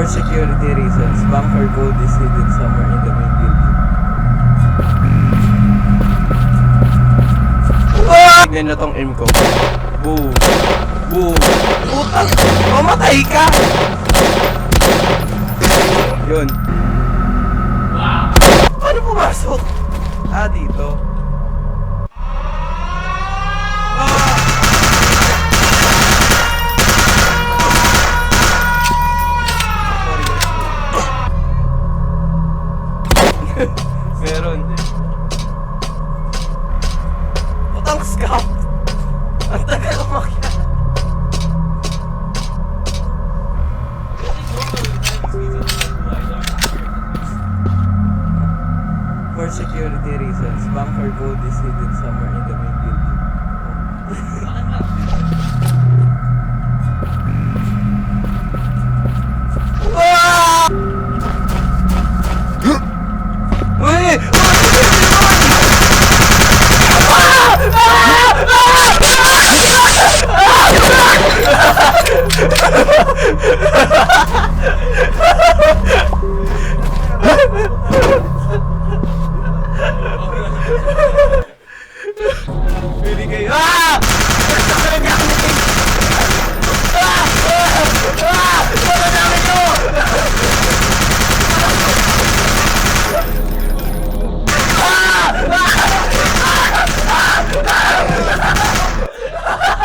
For security reasons, bunker code is hidden somewhere in the main building. Tignan na tong aim ko. Boom! Boom! Putang! Mamatay ka! Yun. Paano pumasok? Ah, dito. Meron. Putang scam! Ang tagal umakyat. For security reasons, bunker code is hidden somewhere in the main building.